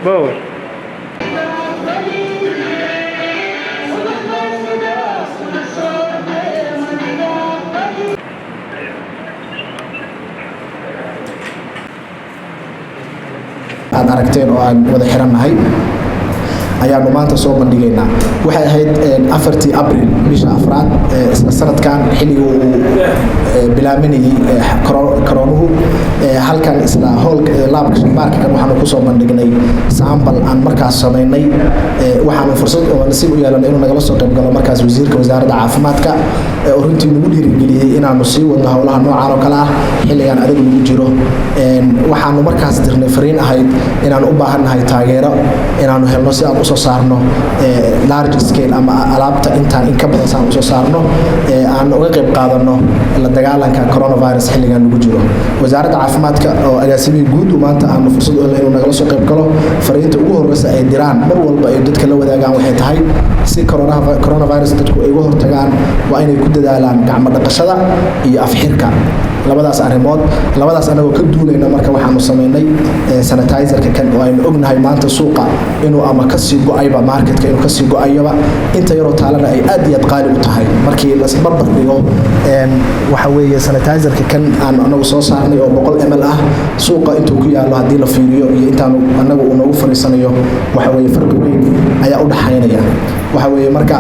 Boa. aad aragteen oo aan wada xirannahay ayaanu maanta soo bandhigaynaa waxay ahayd 4 Abriil bisha afraad isla sanadkan xilliga uu bilaabanayay koronuhu halkan isla howlka laabka shaqaarka kan waxaanu ku soo bandhignay sample aan markaas sameynay waxaanu fursad oo nasiib u yeelanay inuu nagala soo qayb galo markaas wasiirka wasaaradda caafimaadka oo runtii nagu dhiirigeliyay inaanu sii wadno howlaha noocan oo kale ah xilligan adag lagu jiro waxaanu markaas dirnay fariin ahayd inaanu u baahannahay taageero inaanu helno si aan u soo saarno large scale ama alaabta intaan in ka badan saan u soo saarno aan uga qayb qaadano la dagaalanka coronavirus xilligan lagu jiro wasaaradda caafimaadka oo agaasimihii guud maanta aanu fursad u helnay inuu nagala soo qayb galo fariinta ugu horreysa ay diraan mar walba ay dadka la wadaagaan waxay tahay si coronavirus dadku ay uga hortagaan waa inay ku dadaalaan gacmo dhaqashada iyo afxirka labadaas arrimood labadaas anagoo ka duulayna marka waxaanu sameynay sanitizerka kan oo aynu ognahay maanta suuqa inuu ama ka sii go'ayba marketka inuu ka sii go'ayaba inta yaroo taalana ay aad iyo aad qaali u tahay markii la barbar dhigo waxa weeye sanitizerka kan aan anagu soo saarnay oo 100 ml ah suuqa intuu ku yaalo haddii la fiiriyo iyo intaanu anagu uu nagu fariisanayo waxa weeye farqi weyn ayaa u dhaxaynaya waxa weeye marka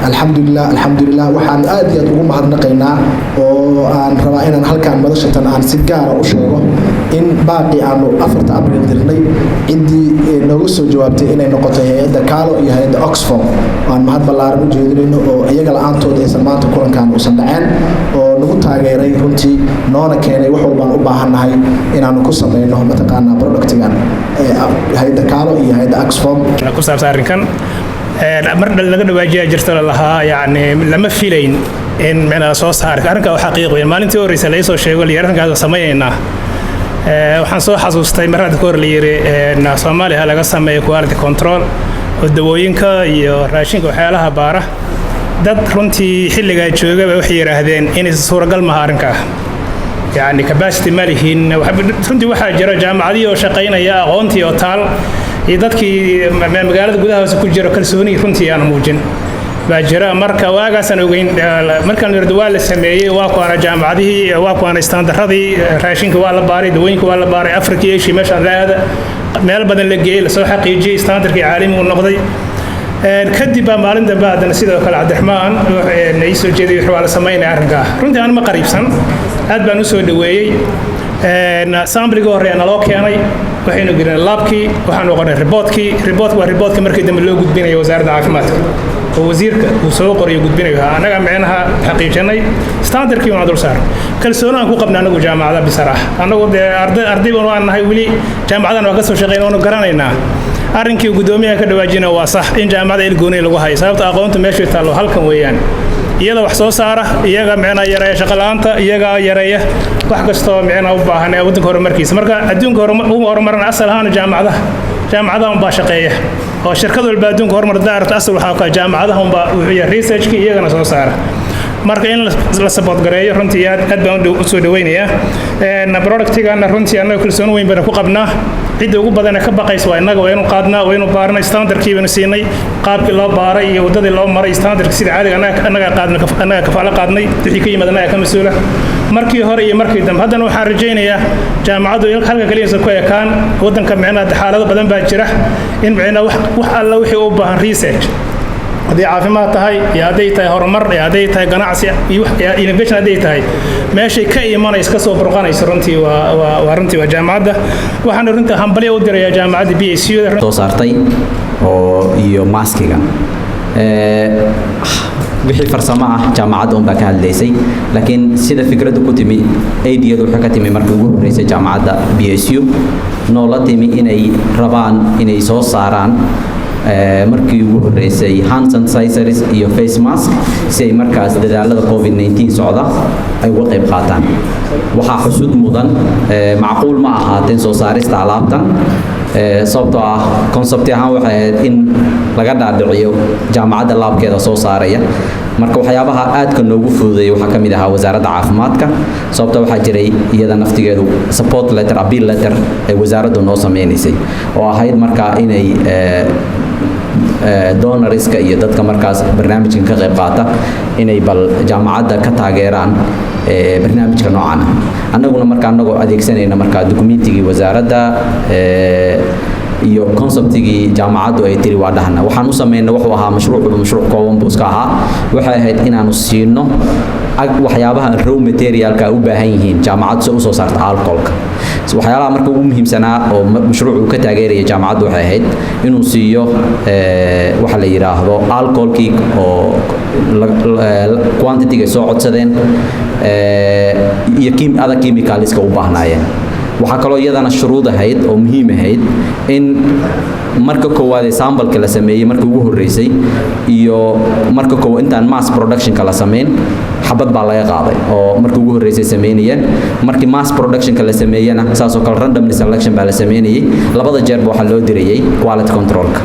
alxamdulillah waxaan aad iyo aad ugu mahadnaqaynaa oo aan rabaa inaan halkaan madashatan aan si gaara u sheego in baaqi aanu 4 Abriil dirnay ciddii nooga soo jawaabtay inay noqoto hay'adda Kaalo iyo hay'adda Oxfam aan mahad ballaaran u jeedinayno oo iyaga la'aantooda aysan maanta kulankan uusan dhaceen oo nagu taageeray runtii noona keenay wax walbaan u baahannahay inaanu ku sameyno mataqaanaa productigan hay'adda Kaalo iyo hay'adda Oxfam ku saabsan arrinkan mar laga dhawaajiya jirta lahaa yani lama filayn in macna soo saarka arrinka waxa xaqiiqo maalintii horreysay la soo sheego li arrinkaas sameeynaa waxaan soo xasuustay marada ka hor la yiri Soomaaliya laga sameeyo quality control oo dawooyinka iyo raashinka waxyaalaha baara dad runtii xilliga jooga waxay yiraahdeen in suuragal ma arrinka yani capacity malihin runtii waxa jira jaamacadii oo shaqeynaya aqoontii oo taal iyo dadkii magaalada gudaha ku jira kalsooni runtii aan muujin baa jira marka waagaasan ogeyn markaan yirdo waa la sameeyay waa kuwana jaamacadihii waa kuwana standardadii raashinka waa la baaray dawooyinka waa la baaray Afrika iyo Asia meesha laada meel badan la geeyay la soo xaqiijiyay standardkii caalamiga uu noqday kadib maalin dambe hadana sidoo kale Cabdiraxmaan ay soo jeediyay wax la sameeyay arrinka runtii aan ma qariibsan aad baan u soo dhaweeyay sampliga horeeyana loo keenay waxaynu gelin laabkii waxaanu qoray reportka markii dambe loo gudbinayo wasaaradda caafimaadka oo wasiirka uu soo qoriyo gudbinayo anaga macnaha xaqiijinay standardkii waan dul saar kalsooni aan ku qabnaa anagu jaamacada bisaraah anagu arday baan nahay wili jaamacadan waa ka soo shaqeynaa oo garanaynaa arrinkii gudoomiyaha ka dhawaajina waa sax in jaamacada ilgoonay lagu hayo sababta aqoonta meesha taalo halkan weeyaan iyada wax soo saara iyaga macna yareeya shaqo la'aanta iyaga yareeya wax kasta oo macna u baahan ee waddanka horumarkiisa marka adduunka horumarna asal ahaan jaamacadaha baa shaqeeya oo shirkad walba adduunka horumar daarta asal waxa ka jaamacadaha baa wuxuu research-ki iyagana soo saara marka in la support gareeyo runtii aad baan u soo dhaweynaya productiga runtii anaga kalsooni weyn baan ku qabnaa cid ugu badan ka baqayso waa inaga waynu qaadnaa waynu baarnay standardkii baynu siinay qaabkii loo baaray iyo wadadii loo maray standardkii sida caadiga anaga kafaalo qaadnay wixii ka yimid anaga ka mas'uula markii hore iyo markii dambe haddana waxaan rajaynayaa jaamacadu halka kaliya ku ekaan waddanka macnaha xaalado badan baa jira in macnaha wax alla wixii u baahan research hadii caafimaad tahay iyo hadday tahay horumar iyo hadday tahay ganacsi iyo innovation hadday tahay meeshay ka imanayso kasoo burqanayso runtii waa runtii waa jaamacadda waxaan runtii hambaliya u dirayaa jaamacadda BSU soo saartay oo iyo maskiga wixii farsamo ah jaamacadda un baa ka hadlaysay laakiin sida fikraddu ku timi aidiyadu wuxuu ka timi markii ugu horreysay jaamacadda BSU noola timi inay rabaan inay soo saaraan markii ugu horeysay hand sanitizers iyo face mask si ay markaas dadaalada COVID-19 socda ay uga qayb qaataan waxaa xusud mudan macquul ma ahaateen soo saarista alaabtan sababtoo ah concept ahaan waxay ahayd in laga dhaadhiciyo jaamacadda laabkeeda soo saaraya marka waxyaabaha aadka noogu fududeeyay waxaa kamid ahaa wasaaradda caafimaadka sababtoo waxaa jiray iyada naftigeedu support letter appeal letter ee wasaaraddu noo sameynaysay oo ahayd marka inay donorska iyo dadka markaas barnaamijkan ka qayb qaata inay bal jaamacadda ka taageeraan barnaamijka noocan annaguna marka annagoo adeegsanayna marka dukumentigii wasaaradda iyo conceptigii jaamacaddu ay tiri waa dhahna waxaan u sameynay wuxuu ahaa mashruuc kooban buu iska ahaa waxay ahayd inaanu siino waxyaabaha raw materialka u baahan yihiin jaamacaddu si u soo saarta alcoholka waxyaalaha marka ugu muhiimsanaa oo mashruucu ka taageeraya jaamacaddu waxay ahayd inuu siiyo waxa la yiraahdo alcoholkii oo quantity-ga soo codsadeen iyo other chemicalska u baahnaayeen waxaa kaloo iyadana shuruud ahayd oo muhiim ahayd in marka koowaad ee sambalka la sameeyey markii ugu horeysay iyo marka koowaad intaan mass productionka la sameyn xabad baa laga qaaday oo markii ugu horeysay sameynayeen markii mass productionka la sameeyana saas oo kale randomly selection baa la sameynayay labada jeer waxaa loo dirayay quality controlka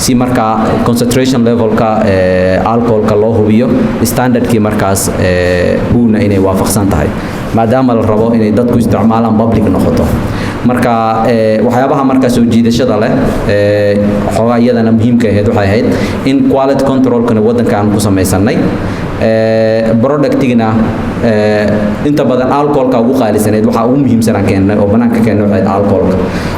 si marka concentration levelka alcoholka loo hubiyo standardkii markaas uuna inay waafaqsan tahay maadaama la rabo inay dadku isticmaalaan public noqoto marka waxyaabaha marka soo jiidashada leh xogaa iyadana muhiimka ahayd waxay ahayd in quality controlkana waddanka aan ku samaysanay productigna inta badan alcoholka ugu qaalisaneed waxa ugu muhiimsan aan keenay oo banaanka keenay waxay alcoholka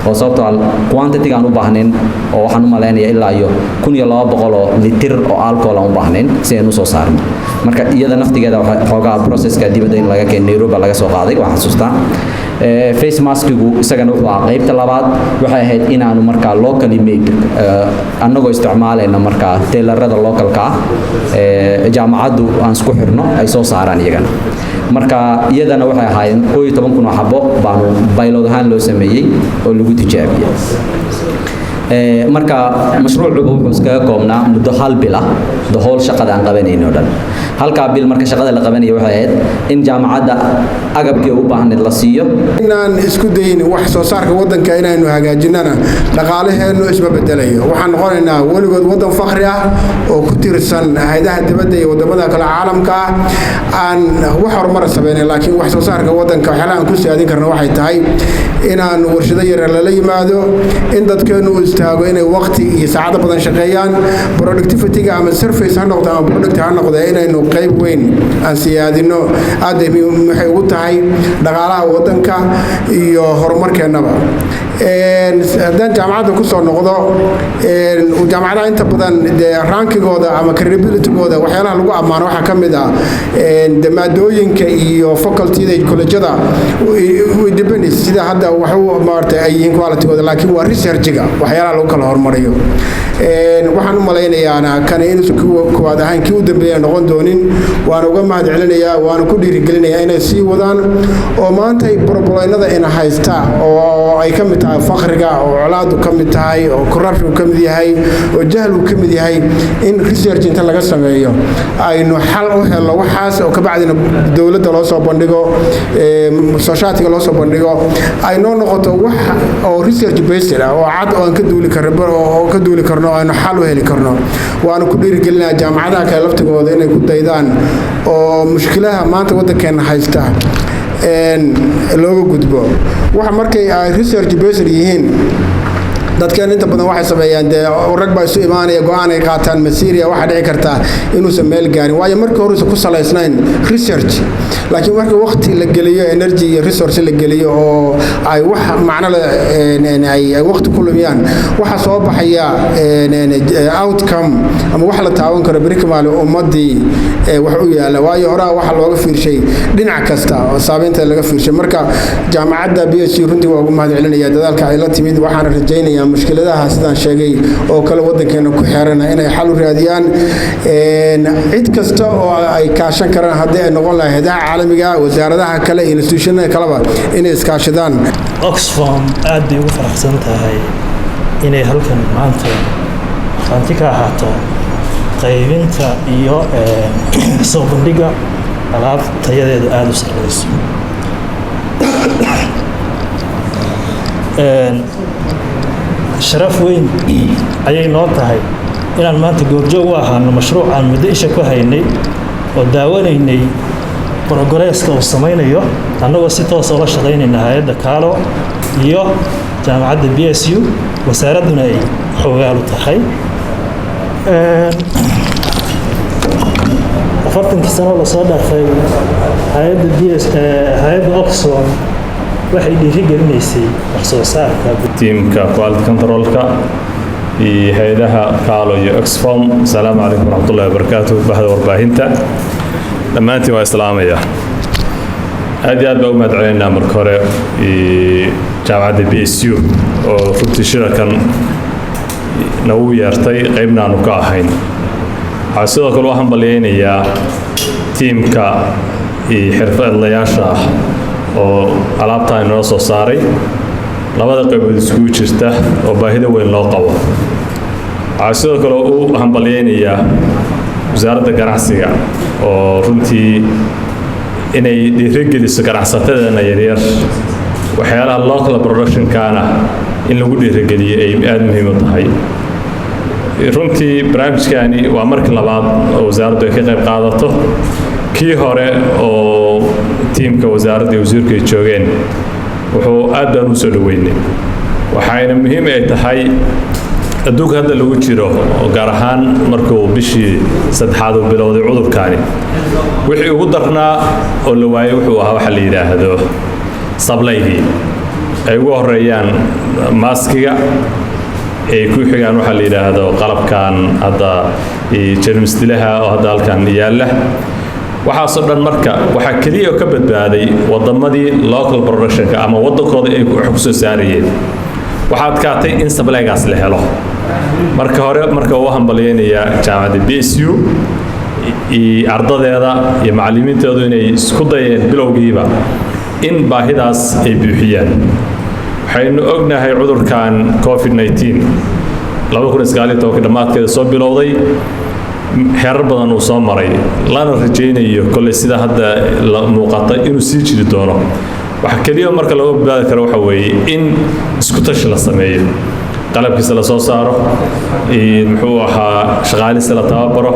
oo sababtoo quantity aan u baahnayn oo waxaan u maleynayaa ilaa iyo 1200 oo litir oo alcohol aan u baahnayn si aan u soo saarno marka iyada naftigeeda waxa xoogaa processka dibadda in laga keenay Nairobi laga soo qaaday waxaan xasuustaa face maskigu isagana wuxuu ahaa qaybta labaad waxay ahayd inaanu markaa locally made annagoo isticmaalayna markaa tailerada localka jaamacaddu aan isku xirno ay soo saaraan iyagana marka iyadana waxay ahaayeen 11,000 xabo baanu baylod ahaan loo sameeyey oo lagu tijaabiyey marka mashruucu wuxuu iskaga koobnaa muddo hal bil ah howl shaqada aan qabanayno dhan halka bil marka shaqada la qabanayo waxay ahayd in jaamacadda agabkii u baahneed la siiyo inaan isku dayin wax soo saarka wadanka inaynu hagaajinana dhaqaalaheenu isma bedelayo waxaan noqonaynaa weligood wadan faqri ah oo ku tirsan hay'adaha dibadda iyo wadamada kale caalamka aan wax horumar sameeyay laakiin wax soo saarka wadanka waxyaalaha aan ku saadin karno waxay tahay inaan warshado yar la yimaado in dadkeenu istaago inay waqti iyo saacado badan shaqeeyaan productivity-ga ama surface ha noqdo ama product ha noqdo inaynu qayb weyn aan siyaadino aad waxay ugu tahay dhaqaalaha wadanka iyo horumarkeenaba haddaan jaamacadda ku soo noqdo jaamacadaha inta badan rankigooda ama credibility-gooda waxyaalaha lagu ammaano waxaa ka mid ah maadooyinka iyo faculty-da college-ada independence sida hadda waxu maartay ay yihiin quality-gooda laakiin waa research-ga waxyaalaha lagu kala horumariyo waxaan u malaynayaa kan inuu kuwaad ahaan kii u dambeeya noqon doonin waan uga mahad celinayaa waan ku dhiirigelinayaa inay sii wadaan oo maanta problemada in haysta oo ay ka mid tahay faqriga oo colaadu ka mid tahay oo corruption ka mid yahay oo jahlu ka mid yahay in research inta laga sameeyo aynu xal u helo waxaas oo ka bacdina dawladda loo soo bandhigo society-ga loo soo bandhigo ay noo noqoto wax oo research based ah oo cad oo aan ka duuli karno aynu xal u heli karno waana ku dhiirigelinayaa jaamacadaha kale laftigooda inay ku daydaan oo mushkilaha maanta waddankeena haysta looga gudbo waxa markay ay research based yihiin dadkeen inta badan waxay sameeyaan rag baa isu imaanaya go'aan ay qaataan masiiriya waxa dhici karta inuusan meel gaarin waayo markii hore ku salaysnayn research laakiin markii waqti la geliyo energy iyo resource la geliyo oo ay wax macno ay waqti ku lumiyaan waxa soo baxaya outcome ama wax la taawan karo berikamaal ummadii wax u yaala waayo hore waxa looga fiirshay dhinac kasta oo saameynta laga fiirshay marka jaamacadda BSc runtii waa ugu mahad celinaya dadaalka ay la timid waxaan rajaynayaa mushkiladaha sidaan sheegay oo kale wadankeena ku xeeran inay xal u raadiyaan cid kasta oo ay kaashan karaan haddii ay noqon lahayd hay'adaha caalamiga wasaaradaha kale iyo institutionada kaleba inay iskaashadaan Oxfam aad bay ugu faraxsan tahay inay halkan maanta qaanti ka ahaato qaybinta iyo soo bandhiga alaab tayadeedu aad u sareyso sharaf weyn ayay noo tahay inaan maanta goobjoog u ahaano mashruuc aan muddo isha ku haynay oo daawanaynay borogoreeska uu samaynayo annagoo si toos ula shaqaynayna hay-adda kaalo iyo jaamacadda BSU wasaaradduna ay xoogaal u tahay 40 sano la soo dhaafay hay-adda Oxfam waxay dhiirigelinaysay wax soo saarka tiimka quality controlka iyo hay'adaha kaalo iyo Oxfam. Assalaamu calaykum waraxmatullaahi wabarakaatuh. bahda warbaahinta dhammaantiin waa islaamaya. aad iyo aad baa u mahadcelinaynaa marka hore jaamacadda BSU oo runtii shirarkan nagu yeertay qaybna aanu ka ahayn. waxaa sidoo kale u hambalyaynayaa tiimka iyo xirfadlayaasha ah oo alaabtaan inoo soo saaray labada qaybood iskugu jirta oo baahida weyn loo qabo. waxaa sidoo kale u hambalyaynayaa wasaaradda ganacsiga oo runtii inay dhiirigeliso ganacsatada yaryar waxyaalaha local productionkaana in lagu dhiirigeliyo ay aad muhiim u tahay. runtii barnaamijkani waa markii labaad oo wasaaraddu ay ka qayb qaadato. kii hore oo tiimka wasaaradda iyo wasiirku ay joogeen wuxuu aad baan u soo dhaweynay. waxayna muhiim ay tahay adduunka hadda lagu jiro oo gaar ahaan markuu bishii saddexaad uu bilowday cudurkaani wixii ugu darnaa oo la waayay wuxuu ahaa waxa la yidhaahdo sablaygii ay ugu horeeyaan maaskiga ay ku xigaan waxa la yidhaahdo qalabkan hadda jeermisdilaha oo hadda halkan yaalla. waxaasoo dhan marka waxaa keliya oo ka badbaaday waddamadii local productionka ama waddankooda ay wax ku soo saarayeen. waxaa adkaatay in sablaygaas la helo. marka hore marka uu hambalyaynayaa jaamacadda BSU iyo ardadeeda iyo macallimiintoodu inay isku dayeen bilowgiiba in baahidaas ay buuxiyaan. waxaynu ognahay cudurkan COVID-19 2019 dhammaadkeeda soo bilowday heerar badan uu soo maray lana rajaynayo kolley sida hadda la muuqata inuu sii jiri doono. waxa kaliya marka laga badbaadi karo waxa weeye in isku tashi la sameeyo qalabkiisa la soo saaro muxuu ahaa shaqaalihiisa la tababaro